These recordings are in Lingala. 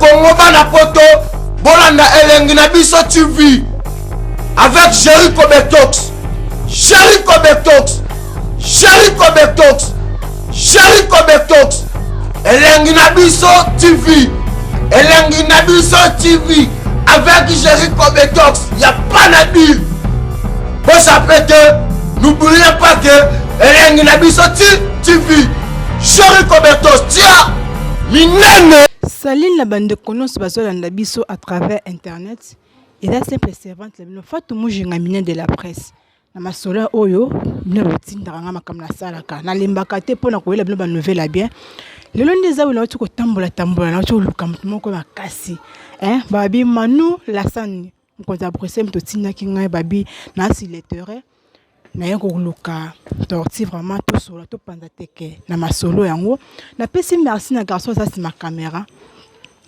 Congo bana poto bolanda elengi na biso TV avec Jericho Betox. Jericho Betox. Jericho Betox. Jericho Betox. Elengi na biso TV. Elengi na biso TV avec Jericho Betox. Y a pas de deal. Vous savez que n'oubliez pas que elengi na biso TV. Jericho Betox. Tiens, minene. Saline la bande de connaissances basole en biso à travers internet et la simple servante la fatou mujinga mine de la presse na masola oyo ne rotindanga makamna salaka na lembaka te pona ko yela ba nouvelle bien lelo ndeza wona tuko tambola na tuko luka moko makasi babi manu la sani nkoza presse mto tinda kinga babi na siletere na yako luka torti vraiment tout sur la tout panda teke na masolo yango na pesi merci na garçon ça c'est ma caméra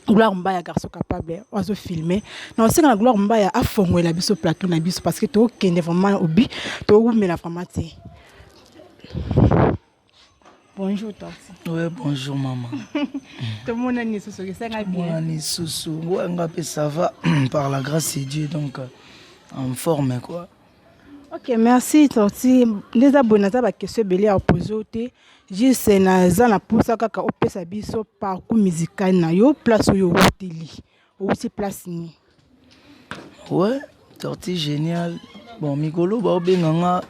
gloire mbaya garçon capable ozo filmer na aussi na gloire mbaya a fongo la biso plateau na biso parce que to kende vraiment obi to oumela vraiment te. Bonjour Torti. Ouais, bonjour maman. Tout le monde est sous que ça va bien. Moi ni sous ouais, ça va par la grâce de Dieu donc en forme quoi. Ok, merci Torti. Les abonnés à la question belé à poser. Juste na zana pousa kaka opesa biso parcours musical na yo place yo hoteli. Aussi place ni. Ouais, Torti génial. Bon, Mikolo ba obenganga.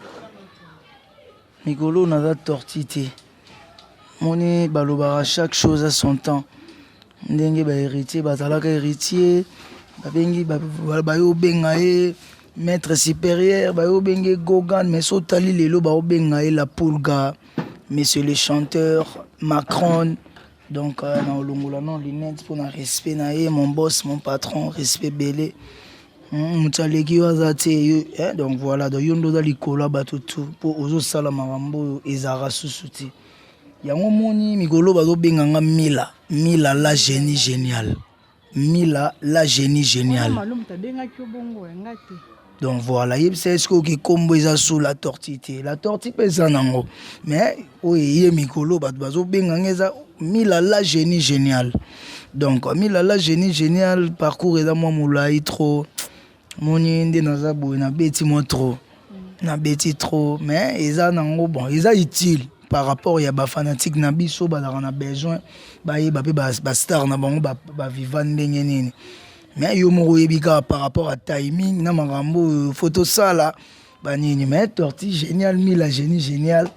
Mikolo na da tortité. Moni baloba chaque chose à son temps. Ndenge ba héritier, bazalaka héritier, ba bengi ba yo bengae maître supérieur, ba yo bengi Gogan, mais sotali lelo ba bengae la Pulga. Monsieur le chanteur, Macron, donc dans l'ongola non lunette pour un respect naé, mon boss, mon patron, respect belé. Mutsaleki wazate donc voilà donc yondo za likola batutu pour ozo sala marambo ezara susuti. Yango moni mikolo bazo benganga Mila la génie génial. Mila la génie génial. Donc voilà, c'est ce que combo est sous la tortité. La tortille pèse nango. Mais oui, mikolo bazo benganga Mila la génie génial. Donc Mila la génie génial parcours est dans moi moulai trop. Moni ndé nazabo na beti moi trop. Na beti trop mais eza nango bon, eza utile par rapport ya ba fanatique na biso ba na besoin ba yeba pe ba star na bango ba vivant ndenge nini. Mais yo moko yebika par rapport à timing na marambo photo sala ba nini mais torti génial Mila génie génial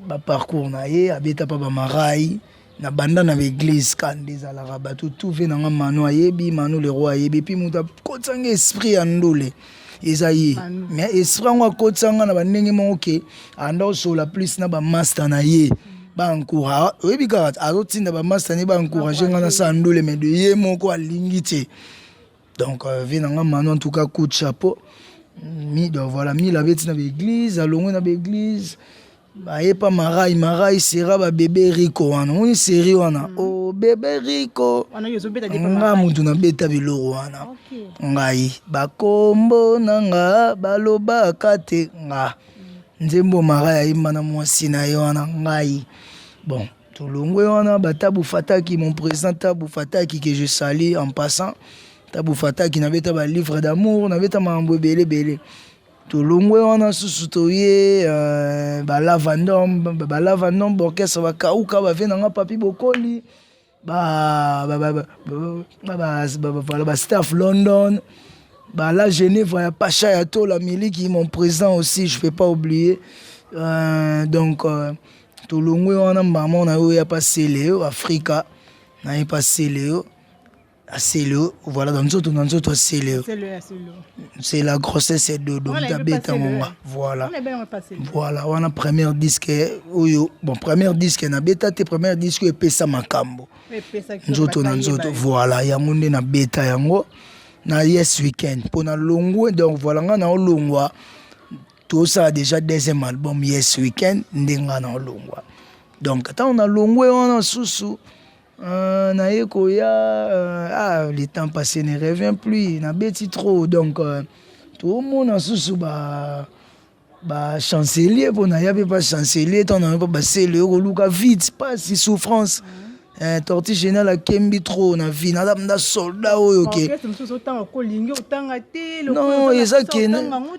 ba parcours na ye abeta pa ba marai na banda na l'église quand des ala rabatu tout fait na mano yebi mano le roi yebi puis muta kotsanga esprit andole ezayi mais esprit ngo kotsanga na bandenge moke anda so la plus na ba master na ye ba encourage yebika azotinda ba master ni ba encourager ngana sa andole mais de ye moko alingite donc venanga mano en tout cas coup de chapeau mi donc voilà mi la beti na l'église alongo na l'église baye pa marai sera ba bébé Rico wana oni série wana oh bébé Rico nga mutu na beta biloro wana ngai bakombo nanga baloba kate nga nzembo marai ayimba na mwasi na yo wana ngai bon tolongwe wana batabu fataki mon président Tabu Fataki que je salue en passant Tabu Fataki na beta ba livre d'amour na beta mambo belé tolongwe wana susutoye balavandom orchestre bakauka bavenanga papi bokoli ba staff London la Genève ya Pacha ya Tola Miliki mon président aussi je peux pas oublier donc tolongwe wana maman na yo ya passé Léo Africa na y passé Léo c'est le voilà dans notre c'est la grossesse de bêta voilà on a premier disque bon premier disque na bêta te premier disque et pesa makambo nzoto voilà ya monde na bêta yango na yes weekend pour na longwe donc voilà nga na longwa tout ça déjà deuxième album yes weekend ndenga na longwa donc quand on a longwe on a sous le temps passé ne revient plus na beti trop donc tout le monde a sous chancelier pour na pas chancelier ton pas passer le luka vite pas si souffrance Tortue géniale à Kembi trop na vie na soldat ok. Non,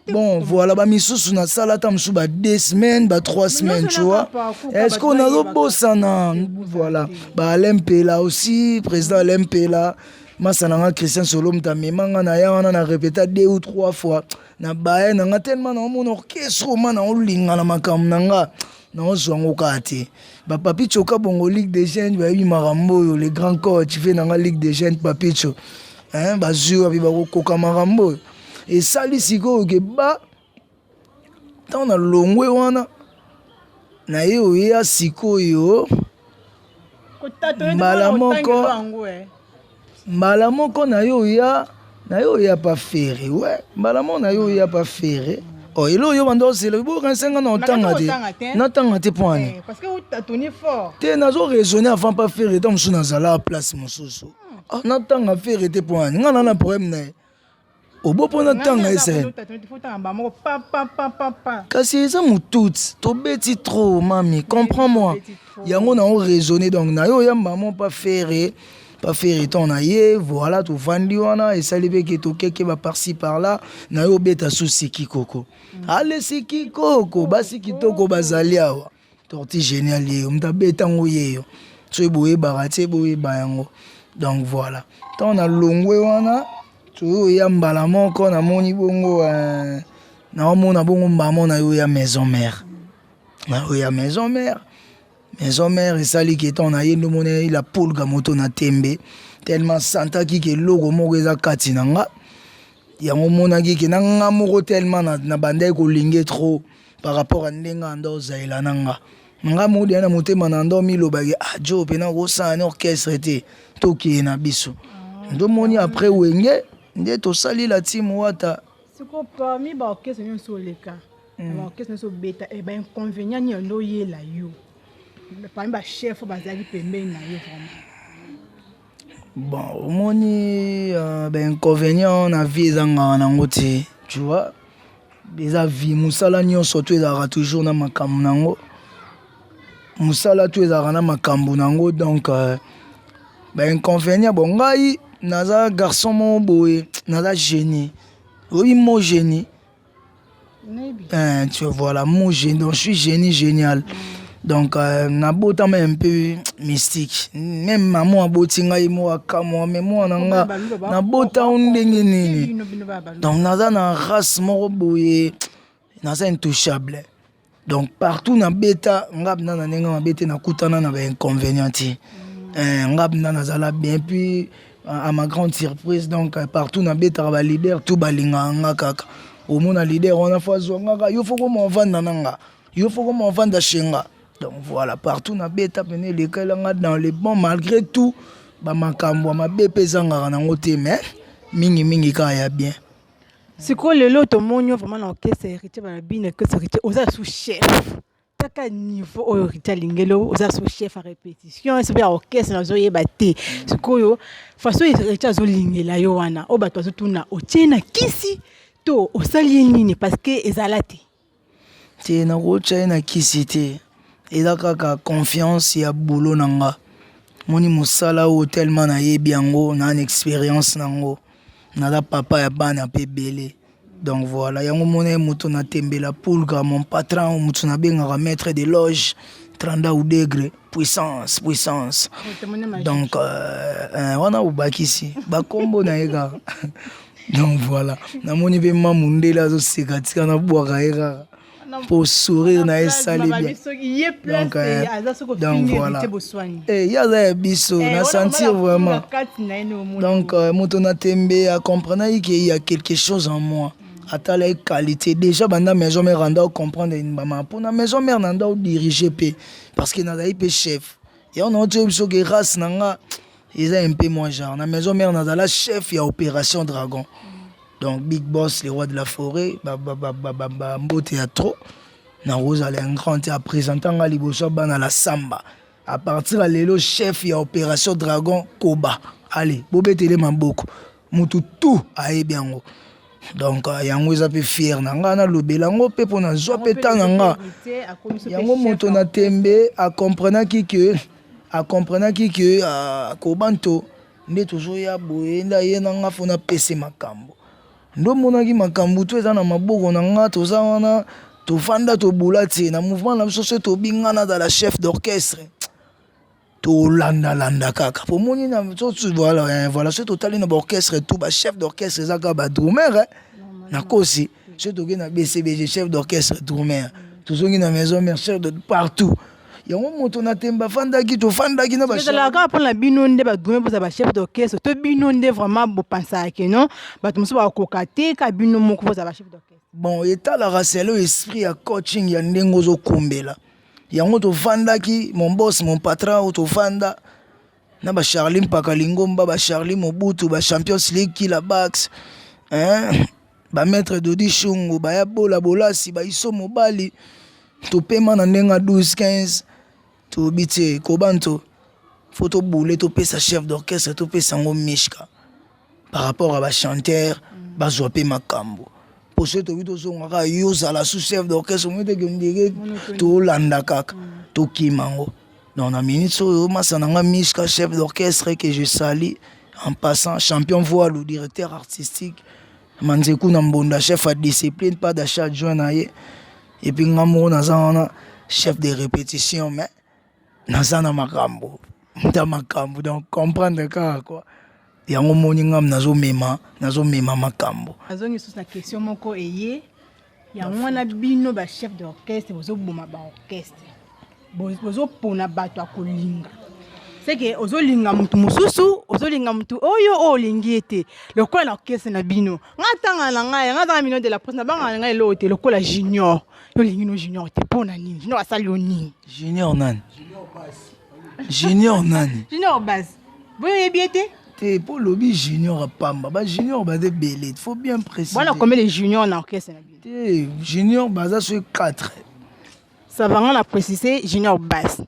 bon voilà ba misusu na sala ta msu ba 2 semaines, ba 3 semaines, tu vois. Est-ce qu'on a robosana voilà. Ba LMP là aussi, président LMP là. Masananga Christian Solom ta memanga na ya wana na répéter 2 ou 3 fois. Na bae na tellement na mon orchestre man na olinga na makam nanga. Non, zongo kati. Ba Papicho ka bongo Ligue des Jeunes ba yi marambo les grands coachs fait na Ligue des Jeunes Papicho. Hein ba zuwa bi ba koka marambo. Et sali siko ke ba ta na longwe wana na yo ya siko yo. Mbala moko na yo ya pas ferré ouais. Mbala moko na yo ya pas ferré. Oh, il y a un dossier, il y a un parce que tu as tourné fort. Tu as raisonné avant de faire donc je suis à la place mon soso. On attend à faire des points. On a un problème. Au beau point d'attendre c'est. Kasi ça me tout. Tu bêtis trop mami, comprends-moi. Il y a on raisonné donc na yo ya maman pas faire ton aïe, voilà, tu vendu wana, et ça libère que tu quelque va par-ci par-là, na yo beta sous siki koko. Allez siki koko, basi kitoko bazalia wa. Torti génial yo, mta beta ngoye yo. Tu boye barate boye bayango. Donc voilà. Ton a longwe wana, tu ya mbala moko na moni bongo na mona bongo maman na yo ya maison mère. Na yo ya maison mère. Maison mère et sali qui est en aïe nous monnaie la poule gamoto na tembe tellement santa qui ke logo moko eza kati nanga ya mona qui nanga moko tellement na bande ko linge trop par rapport à ndenga ndo zaila nanga modi na motema na ndo mi lobaki jo pena ko sa na orchestre te toki na biso ndo moni après wenge nde to sali la team wata siko parmi ba orchestre nyonso leka ba orchestre nyonso beta e ba inconvénient ni ndo yela yo. Parmi les chefs, bon, au inconvénient, on a vu tu vois. Les avis, Moussala Nyon surtout ils toujours dans ma camunango. Moussala tu es dans ma camunango donc inconvénient bon ngai naza garçon mon boy naza génie. Oui mon génie. Tu vois là mon génie donc je suis génie génial. Donc na bota un peu mystique même maman abotinga imo akamo mais moi nanga na bota ndenge nini donc naza na race moko boye naza intouchable donc partout na beta ngabna na nenga mabete na kutana na ba inconvénients ngabna nazala bien puis à ma grande surprise donc partout na beta ba leader tout balinga nga kaka au mona leader on a fazo nga yo foko mo vanda nanga yo foko mo vanda shenga. Donc voilà, partout na beta pene les kalanga dans les bons malgré tout ba makambo ma bépé zanga na ngote mais mingi ka ya bien. C'est quoi le lot monyo vraiment l'orchestre héritier ba bine que héritier oza sous chef. Taka niveau héritier lingelo oza sous chef à répétition c'est bien orchestre na zo yeba te. C'est quoi yo façon héritier zo lingela yo wana o bato zo tuna o tiena kisi to o sali nini parce que ezalate. Te na go tiena kisi te. Et là, kaka confiance ya boulot nanga. Moni musala ou tellement na yebiango, na une expérience nango. Na la papa ya bana pe belé. Donc voilà, yango moné muto na tembela poulga mon patron muto na benga maître de loge 30 ou degré puissance. Donc wana ubakisi ba kombo na ega. Donc voilà, na moni be mamundela zo sekatika na bwaka ega. Pour sourire na esali bien donc voilà et il y a des biso na sentir vraiment donc moto na tembe à comprendre qu'il y a quelque chose en moi ata la qualité déjà banda maison mère randa comprendre une maman pour na maison mère nanda diriger pe parce que na pe chef et on a dit biso que race nanga ils un peu moins genre na maison mère nanda la chef ya opération dragon. Donc Big Boss, les rois de la forêt, beau théâtre. Na Rose allait un grand théâtre présentant à Liboso Bana la Samba. À partir de l'élo chef, il y a Opération Dragon Koba. Allez, Bobé Télé Mamboko. Moutou tout a bien. Donc yango za pe fier nanga na lobelango pe pona zo pe tananga. Yango moto na tembe a comprendre que akomprenaki ke kobanto nde tozoya boye nde aye na nga fona pese makambo ndomonaki makambo to eza na maboko na nga toza wana tofanda tobula te na mouvement na biso so tobingana za la chef d'orchestre tolanda kaka pomoni na voilà so totali na baorchestre tout bachef d'orchestre eza kaka badrumer nakosi so toke na bcbg chef d'orchestre drumer tozongi na maison mère chef de partout yango moto na temba fandaki tofandaki na bazalaka mpona bino nde badrume mpoza bachef d'orchestre to bino nde vraiment bopansaka non bato mosusu bakoka te ka bino moko mpoza bachef d'orchestre bon etalaka selo esprit ya coaching ya ndenge ozokumbela yango tofandaki mon boss mon patron tofanda na bacharli mpaka lingomba bacharli mobutu bachampions league kila bax bamaître dodi shungu baya bola bolasi baiso mobali topema na ndenge 12-15 tobi te kobanto fo tobule topesa chef d'orchestre topesa yango mishka par rapport à bachanteur bazwa mpe makambo po so tobi tozongaka yo ozala sous chef d'orchestre ometeke ndenge tolanda kaka tokima yango donc na minute oyo masa na nga mishka chef d'orchestre que je sali en passant champion voile le directeur artistique manzeku na mbonda chef à discipline pas d'achat adjoint na ye et puis nga moko naza wana chef de répétition mais naza na makambo donc comprendre kaka quoi yango moni ngam nazomema makambo azongi susu na question moko eye yango wana bino bachef d'orchestre bozoboma baorchestre bozopona bato akolinga seke ozolinga mutu mosusu ozolinga mutu oyo olingi ete lokola na orchestre na bino ngatanga na ngai ngatanga mino de la presse na banga na ngai lo te lokola junior yolingi no junior te pona nini junior asali oni junior nani junior base boyo yebiete te pour lobby junior pamba ba junior ba de belé il faut bien préciser voilà combien de juniors na orchestre na bino te junior baza sur 4 ça va on a précisé junior basse.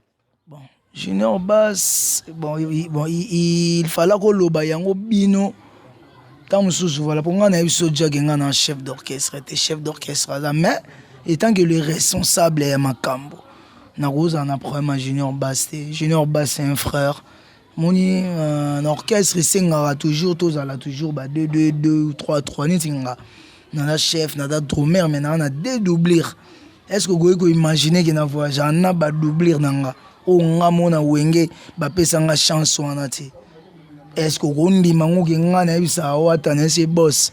Bon, junior basse, il fallait que le bayango bino. Tant que voilà, pour moi, on a eu ce un chef d'orchestre, chef d'orchestre, mais étant que le responsable est Makambo, on a problème junior basse. Junior basse, c'est un frère. Mon orchestre, c'est toujours, toujours 2 ou 3, nada chef, nada drummer, mais on a dédoublure. Est-ce que vous pouvez imaginer qu'il y a un voyage, on a dédoublure nanga, ou on a mon wenge, bapesa nga chance wanati. Est-ce que vous avez mango qui ngana bisa watane c'est boss?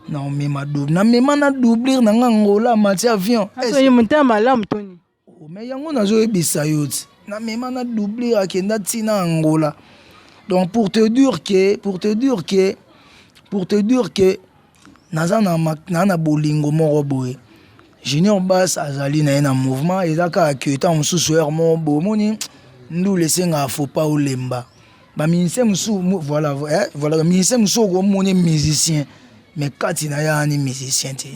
Non mais ma double, na mais mana doublure nanga ngola mati avion. Est-ce que monter malam Tony? Oh mais yango nazo ebisa yoti. Na mais mana doublure akenda tina Angola. Donc pour te dire que na bolingo moko boye. Junior bass azali na un mouvement ezaka aketa mususu mo bomoni ndu lesenga faut pas olemba. Ba ministère musu voilà ministère musu ko moni musicien mais kati na ya ni musicien te.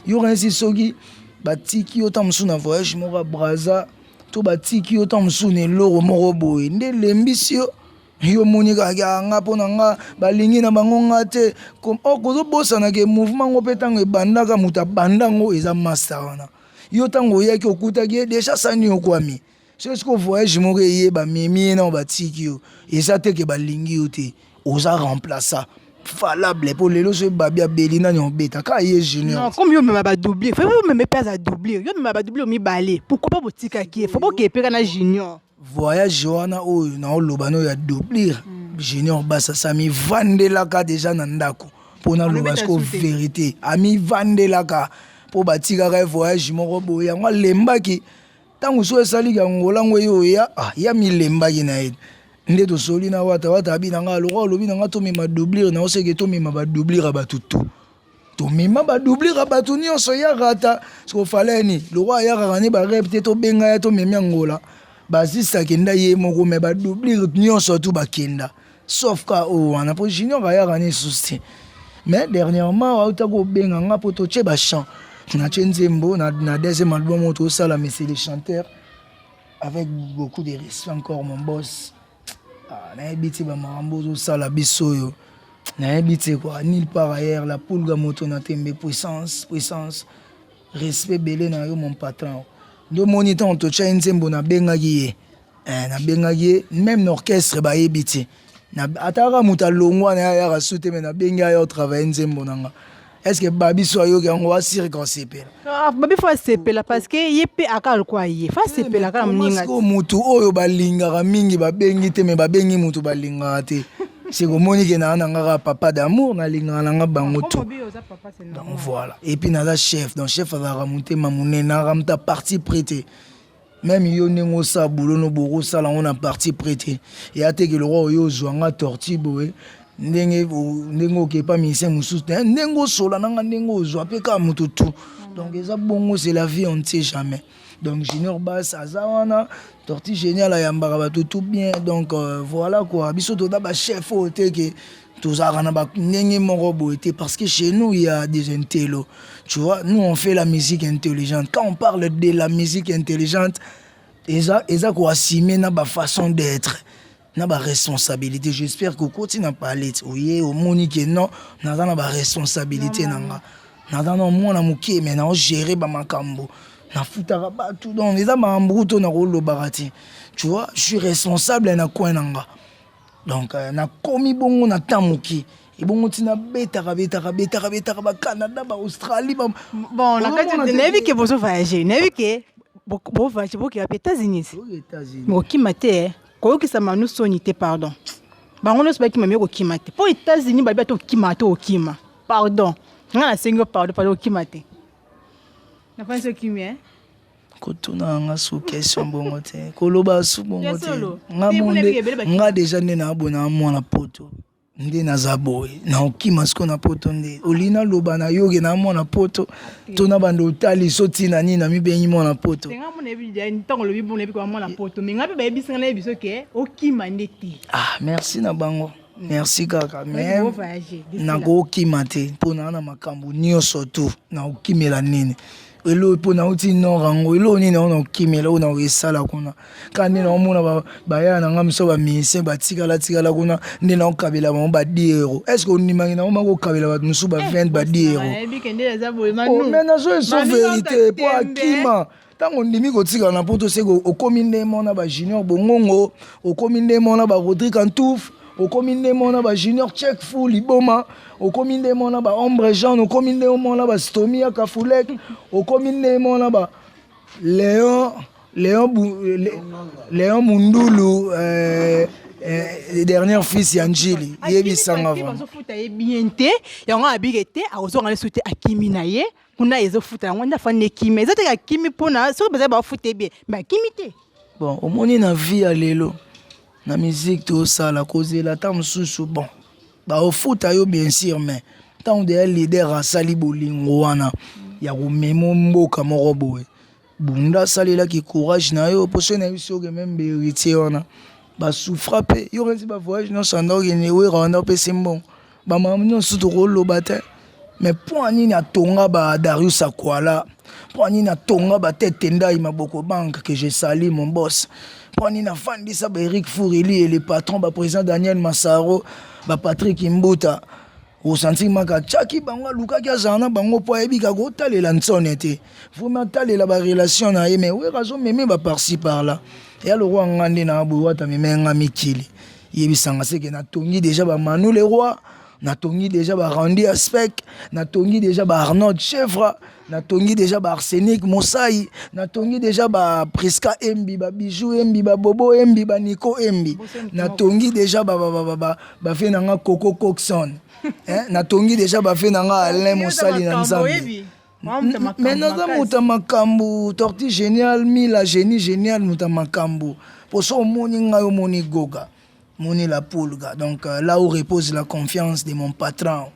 Yo rensi soki batiki otam musu na voyage moko braza to batiki otam musu ne loro moko boye nde lembisio yo moni ka nga pona nga balingi na bango nga te comme okozo bosana ke mouvement ngo petango ebandaka muta bandango eza master wana yo tango yaki okutaki déjà sani okwami c'est ce que voyage moko yeba mimi na batiki yo eza te ke balingi yo te oza remplacer valable pour lelo so babia belina ni obeta ka ye junior non comme yo me ba doubler faut même pas à doubler yo me ba doubler mi balé pourquoi pas botika ki faut pas ke peka na junior voyage wana oyo na olobano ya doublir junior basa sami vandelaka déjà na ndako pona lobasko vérité ami vandelaka po batika ka voyage moko boya yango lembaki tango so esali ya ngolango yo ya mi lembaki na ye nde to soli na wata abina nga lo lobi na nga to mema doublir na oseke to mema ba doublir abatutu to mema ba doublir abatu nyonso ya rata so faleni lo roi ya rani ba repte to benga ya to mema ngola basista kenda ye moko me ba doublir nyonso tout bakenda sauf ka o wana po junior ya rani souci mais dernièrement auta ko benga nga po to che ba chant na Chenzembo na deuxième album auto sala mais c'est les chanteurs avec beaucoup de respect encore mon boss na ebiti ba marambo sala bisoyo na ebiti quoi nulle part ailleurs la pulga moto na tembe puissance respect belé na yo mon patron do moniteur on to Chenzembo na benga ki na bengaki même l'orchestre ba yebiti na ataka muta longwa na ya rasute mais na benga yo travailler nzembo nanga. Est-ce que babi so yo yango wa circoncepel? Ah babi fa sepela parce que yepe akal kwa ye. Fa sepela kala mninga. Ko mutu oyo balinga mingi ba bengi te mais ba bengi mutu balinga te. C'est comme Monique na nga papa d'amour na linga nga bango tout. Donc voilà. Et puis na chef, donc chef va remonter mamune na ramta partie prêtée. Même yo nengo sa boulot no boro sala on a partie prêtée. Et ate que le roi yo zwanga torti boé. Nengo ke pas mise mususu. Nengo sola nanga nengo zwa pe ka mutu tout. Donc eza bongo c'est la vie on ne sait jamais. Donc Junior Bass azawana torti génial à yambara tout bien donc voilà quoi biso to da ba chef au te que tous arana ba nenge morobo était parce que chez nous il y a des intellos tu vois nous on fait la musique intelligente quand on parle de la musique intelligente eza quoi assumer na ba façon d'être na ba responsabilité j'espère que continue à parler oui au monique non na ba responsabilité nanga na dans moi na muké mais na gérer ba makambo na futara tout donc les ama mbruto na rolo barati tu vois je suis responsable na coin nanga donc na komi bongo na tamuki et bongo tina betara ba Canada ba Australie ba bon la kati de nevi que vous voyagez nevi que bon voyagez pour qui à États-Unis mo kimate ko ki sama nous sonité pardon ba ngono se ba ki mame ko kimate pour États-Unis ba ba to kimate o kima pardon ngana sengo pardon kimate. Na pense qui mien. Kotuna nga sous question bongo te. Koloba sous bongo te. Nga déjà né na abona mwana poto. Nde na zaboy. Na okima sko na poto nde. Olina loba na yoge na mwana poto. Tona bando tali soti na ni na mi benyi mwana poto. Nga mona ebi ntango lobi bon ebi ko mwana poto. Mais nga pe ba ebi sanga ebi so ke okima ndeti. Ah merci na bango. Merci kaka mais na go okimate pona na makambo nyonso tu na okimela nini. Elo pona uti norango elo nini na okimela ona esala kuna kandi na omona ba na ngamso ba mise ba tikala kuna ndi na okabela ba 10 euros. Est-ce que onimangi na omako okabela ba musu ba 20 ba 10 euros? Oh mais na so so vérité po akima tango ndimi kotika na poto seko okomi ndemo na ba Junior Bongongo okomi ndemo na ba Rodrigue Antouf okomi ndemo na ba Junior Check Full Iboma okomi ndemo na ba Ombre Jean okomi ndemo na ba Stomia Kafulek okomi ndemo na ba Léon Mundulu les derniers fils Yanjili yebisanga avant futa yebiente yango abigete azonga le soute akimi na ye kuna ezo futa yango nda fane kimi ezo te akimi pona so beza ba futa bien ba kimi te bon omoni na vie ya lelo na musique tout ça la cause la tam sous bon ba au foot ayo bien sûr mais tant de leader a sali bolingo wana ya ko memo mboka moko boye bunda salela ki courage na yo poso na biso que même héritier wana ba souffra pe yo renzi ba voyage non sanda gene we randa pe simbon ba mamno suto rolo bata mais pour ani na tonga ba Darius Akwala pour ani na tonga ba tête ndai maboko banque que j'ai sali mon boss Poni na fandi sa ba Eric Fourili et le patron ba président Daniel Massaro ba Patrick Mbuta au sentiment ka chaki bango luka ki azana bango po ebi ka go talela nsonete vraiment talela ba relation na ye mais we raison meme ba par-ci par là et le roi ngandi na abuwa ta meme nga mikili yebisanga seke na tongi déjà ba Manu le roi na tongi déjà ba Randy Aspect na tongi déjà ba Arnaud Chevra na tongi déjà ba Arsenic Mosai na tongi déjà ba Priska Embi ba Bijou Embi ba Bobo Embi ba Nico Embi na tongi déjà ba fait nanga Coco Coxon na tongi déjà ba fait nanga Alain Mosali na Nzambe mais naza muta makambu torti génial mila génie génial muta makambu poso moni ngayo moni goga moni la poulga donc là où repose la confiance de mon patron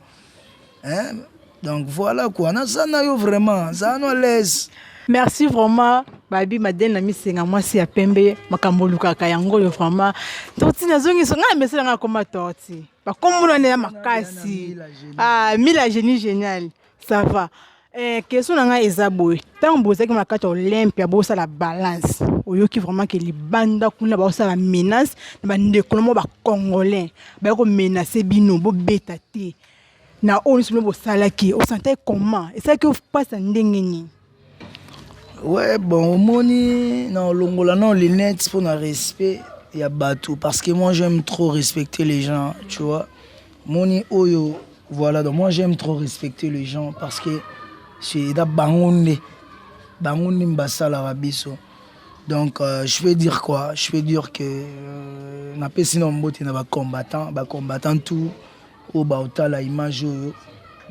hein. Donc voilà quoi, nazana yo vraiment, zano à l'aise. Merci vraiment, babi madène la misenga moi si apembe makambo lukaka yango yo vraiment. Torti nazongi so nga message nga koma torti. Ba komuna na makasi. Ah, mila génie génial. Ça va. Question nga ezaboy. Tant boza ki makata Olympia bosa la balance. Oyoki vraiment que li banda kuna bosa la menace na ndekolomo ba congolais. Ba ko menacer bino bo betati. Na on se me salaki au santé comment et ça que passe ndengeni Ouais, bon, moni, non, longola, non, les nets pour le respect, il y a bateau. Parce que moi, j'aime trop respecter les gens, tu vois. Moni, oyo, voilà, donc moi, j'aime trop respecter les gens parce que c'est da bangonde. Bangonde mbasala rabiso. Donc, je vais dire quoi? Je vais dire que na pesino mbote na ba combattant tout au baota la image oyo.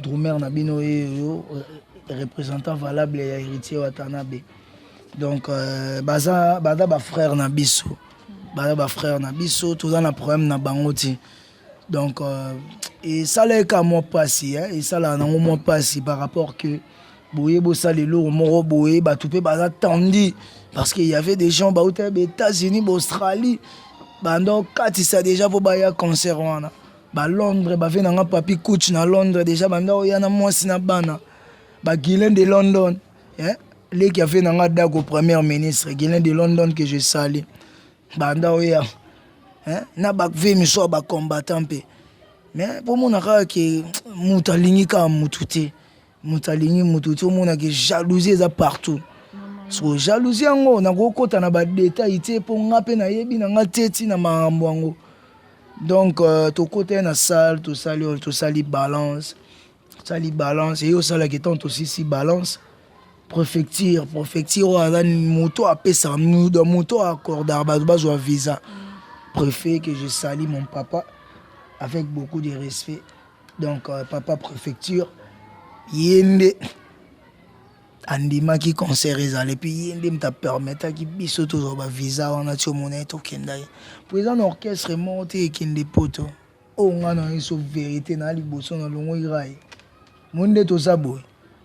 Drumer na bino yo représentant valable et héritier Watanabe. Donc baza ba frère na biso. Baza ba frère na biso, tout dans un problème na bangoti. Donc et ça là ka moi passi hein, et ça là na moi passi par rapport que boye bo salelo moro boye ba tout pe baza tandi parce qu'il y avait des gens ba aux États-Unis, Australie, donc quand ça déjà pour baya concert wana. Ba Londres ba fait nanga papi coach na Londres déjà banda oyana mwasi na bana ba Guylaine de London hein les qui a fait nanga dago premier ministre Guylaine de London que je salue banda oya hein na ba ve miso ba combattant pe mais pour mon aka que mutalingi ka mutute mutalingi mutute mona que jalousie za partout so jalousie ngo na ko kota na ba détail te pour ngape na yebi na ngateti na mambo ngo. Donc, tout côté na salle, tout ça, balance, et au salle qui tente aussi si balance. Préfecture, on a une moto à pesa, une moto à accorder, un visa. Préfet que je salue mon papa avec beaucoup de respect. Donc, papa préfecture, yende. Andima qui concert et puis il me permettre qui biso toujours ba visa on a tu monnaie to kendai président orchestre monté et kende poto o ngana iso vérité na liboso na longo irai monde to sabo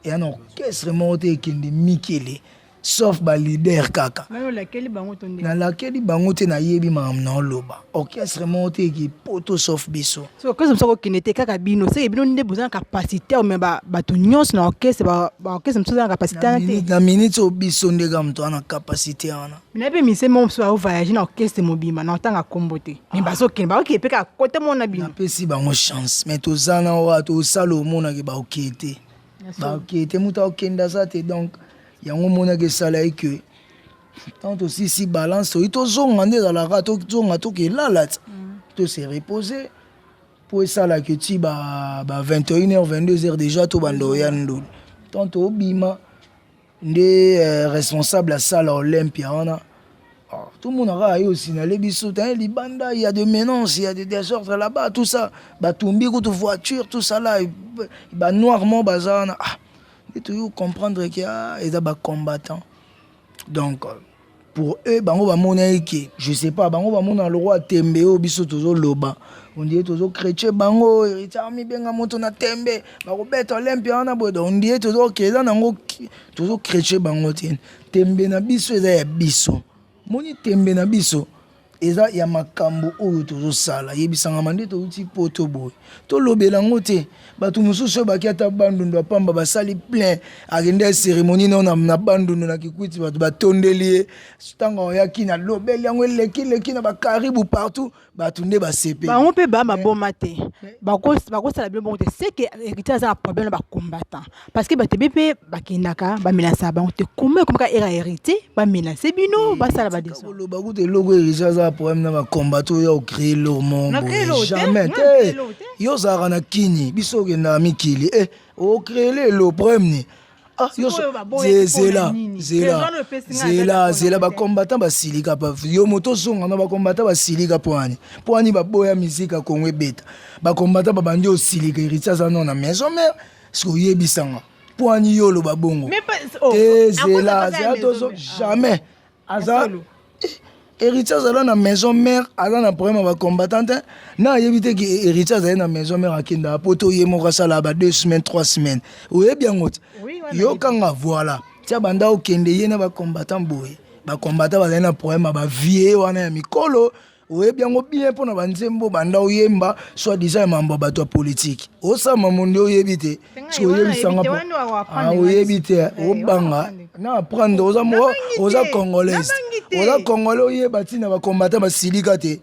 et un orchestre monté et kende mikele sauf ba leader kaka na laquelle bango tonde na laquelle bango te na yebi mam na loba orchestre monté qui poto sauf biso so que ça ko kinete kaka bino c'est bino nde besoin capacité mais ba to nyons na orchestre ba orchestre mso na capacité na minute o biso ndega mto ana capacité ana na pe mise mo so au voyager na orchestre mobima na tanga kombote mais ba so ken ba ki pe ka côté mo na bino na pesi bango chance mais to zana wa to salo mona ke ba okete ba okete muta okenda ça te donc yango mona ke sala que tant aussi si balance to zonga nde la rato zonga to ke la to se reposer pour ça là que ti ba 21h 22h déjà to bando yando tant to bima nde responsable à salle Olympia on a tout le monde a eu aussi dans les bisous les bandas il y a des menaces il y a des désordres là-bas tout ça ba tomber contre voiture tout ça là ba noirement bazana et tu comprendre qu'il y a des combattants donc pour eux bango ba monaiki je sais pas bango ba mona le roi tembe o biso toujours loba on dit toujours chrétien bango irritami benga moto na tembe ba ko beta Olympia on a bodo on dit toujours que dans ngo toujours chrétien bango tembe na biso eza ya biso moni tembe na biso eza ya makambo oyo tozosala yebisanga mande touti poto boy to lobela ngote batu mususu baki ata bandundu apamba basali plein akende cérémonie na bandundu na kikwiti batu batondeli tanga oyaki na lobeli yango leki na bakaribu partout batu nde basepe ba on peut ba maboma te ba ko sala bien bon te c'est que héritier ça a problème ba combattant parce que ba te bébé ba kinaka ba menacer ba on te comme ka era héritier ba menacer bino ba sala ba deso ba ko te logo héritier ça problème na ba combattant yo créer le monde jamais yo zara na kini biso ke na mikili o créer le problème ah yo zela ba combattant ba silika pa yo moto songa na ba combattant ba silika poani ba boya musique Kongo beta ba combattant ba bandi o silika héritier ça non na maison mère ce que yebisanga poani yo lo ba bongo zela jamais aza héritier à la maison mère à la problème va combattant na éviter que héritier à la maison mère à kinda poto yemo sala ba 2 semaines 3 semaines oui bien ngoti yo kanga voilà tia banda o kende yena ba combattant boy ba combattant ba na problème ba vie wana ya mikolo oui bien bien pour na banzembo banda o yemba soit disant mambo ba to politique o sa mamondi o yebite so yebisanga o yebite o banga na apprendre aux congolais batina ba combattant ba silika te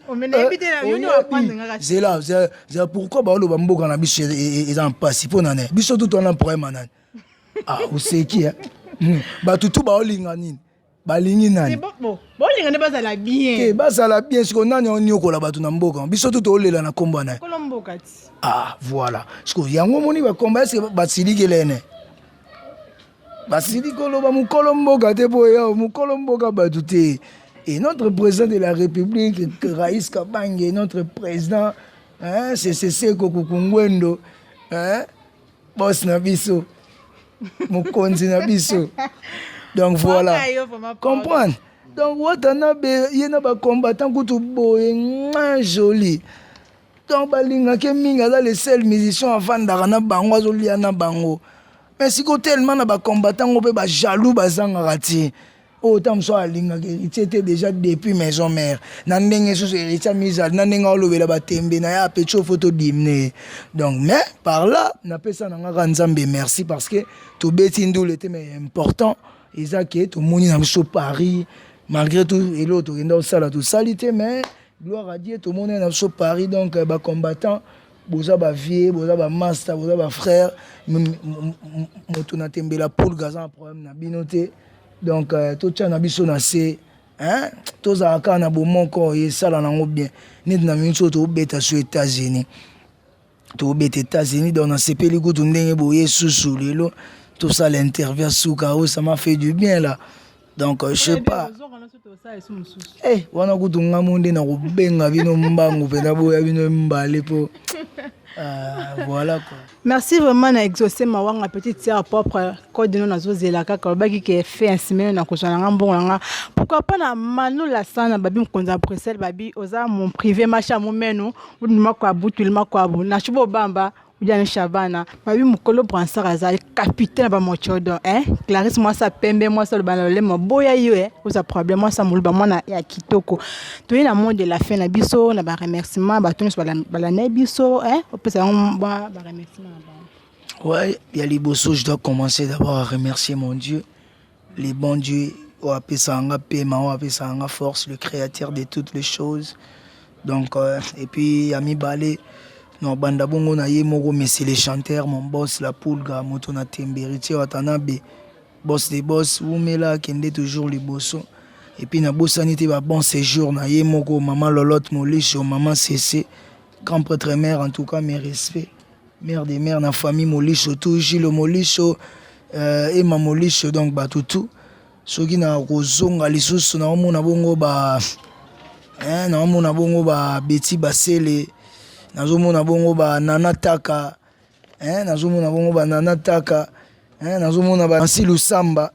c'est là c'est pourquoi ba lo bamboka na biso ils en passe pour nane biso tout on a problème nane ah o c'est qui batutu baolinga nini balingi nani bolinga nde bazala bien bazala bien siko nani oniokola bato na mboka biso tu toolela na kombo na kolomboka ti voilà siko yango moni bakomba eske basilikelene basili koloba mokolo mboka te boya mokolo mboka bato te. Et notre président de la République, Raïs Kabange, notre président, hein, c'est Seko Kukungwendo, hein, boss Nabiso, Mokonzi Nabiso. Donc voilà. Comprendre. Donc, Watanabe, il y a un combattant qui est joli. Donc, Balinga, qui est les seuls musiciens avant d'arana bango, zoliana bango. Mais si tellement na combattant, on peut jaloux, bazangarati. Autant soit linga c'était déjà depuis maison mère nandenge sous eta mise nandenga olobela batembe na ya pecho photo dimné donc mais par là na pesa nanga nzambe merci parce que to beti ndule était mais important isa que to moni na so Paris malgré tout et l'autre ndo sala tout salité mais gloire à Dieu to moni na so Paris donc ba combattant boza ba vie boza ba master boza ba frère moto na tembela pour gazan problème na binoté. Donc, tout ça, on a c'est hein, tout ça, on a bon corps et ça, on a bien. Nous avons une chose, on est aux États-Unis. On est aux États-Unis, donc on a ces pellicules, on a boyé sous l'eau. Tout ça, l'interview sous carreau, ça m'a fait du bien là. Donc, je sais pas. Eh, on a goûté un monde dans le benga, vino mbangu, penaboya vino mbale po. Voilà quoi. Merci vraiment na exaucer ma wanga petite sœur propre code non azozela kaka baki qui fait un semaine na kozana ngambonga. Pourquoi pas na manu la sana babi mkonza Bruxelles babi oza mon privé macha momeno udima kwa butulima kwa bu na chubo bamba Udiane Shabana babi mukolo bransar azali capitaine ba mochodo Clarisse moi ça pembe moi ça le balole mo boya yo oza problème moi ça mulba mona ya kitoko to ina monde de la fin na biso na ba remerciement ba tonu bala na biso on peut ça ba remerciement. Ouais, il y a les bossos, je dois commencer d'abord à remercier mon Dieu, les bons dieux, ou appeler ça en paix, ou appeler ça en force, le créateur de toutes les choses. Donc et puis Ami Balé. Non, bandabongo na ye moko mais c'est les chanteurs, mon boss la poulga, moto na temberiti watanabe, boss des boss, oumela kende toujours les bosso. Et puis na bossanité ba bon séjour na ye moko maman Lolotte Molisho, maman CC, grand prêtre mère en tout cas mes respects. Mère des mères na famille Molisho tout Gilles Molisho et ma Molisho donc ba tout. Soki na kozonga lisusu na omona bongo ba na omona bongo ba Betty Basele. Nazomona bongo ba nanataka nazomona bongo ba nanataka nazomona ba Nsilu Samba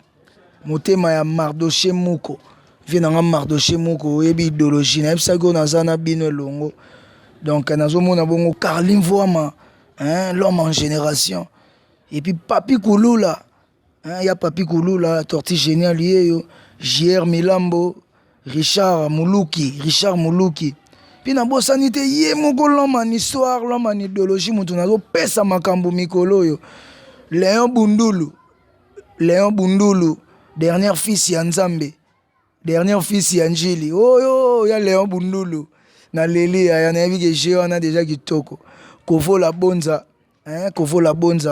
motema ya Mardoché Moko vient nga Mardoché Moko yebi idéologie na ebisa ko nazana bino longo donc nazomona bongo Carlin Voama l'homme en génération et puis Papi Kouloula il y a Papi Kouloula tortue géniale yo JR Milambo Richard Moulouki puis na bosanité yé moko l'homme en histoire l'homme en idéologie mutu nazo pesa makambo mikolo yo Léon Bundulu dernière fils ya Nzambe dernière fils ya Njili oh ya Léon Bundulu na leli ya na yebi ke jeo na déjà kitoko Kovo la bonza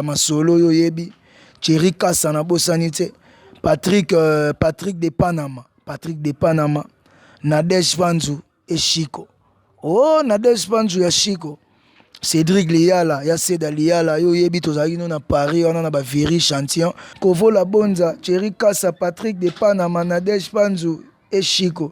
masolo yo yebi Thierry Kassa na bosanité Patrick de Panama Nadège Panzu et Chico. Oh, Nadège Panzu ya Chico. Cédric Liala, ya Seda Liala, yo yebi tozaki no na Paris, on a ba Viri Chantillon. Kovo la bonza, Thierry Kassa, Patrick de Panama, Nadège Panzu et Chico.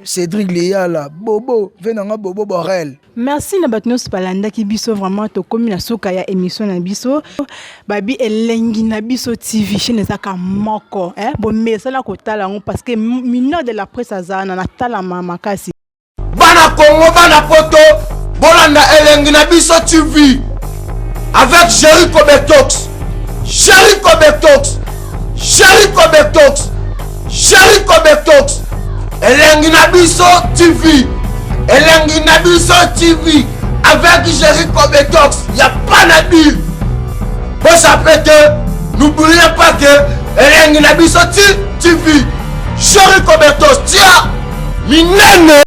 Cédric Liala, Bobo, venanga Bobo Borel. Merci na batnos palanda ki biso vraiment to komi na soka ya émission na biso. Babi elengi na biso TV chaîne zaka moko, bon mais ça la kotala ngo parce que mineur de la presse azana na tala mama kasi. Bana Congo bana poto, bolanda elengi na biso TV avec Jericho Betox. Elengi na biso TV. Elengi na biso TV avec Jericho Betox. Y'a pas na dire. Bon ça peut que n'oubliez pas que Elengi na biso TV. Jericho Betox, tiens, minene.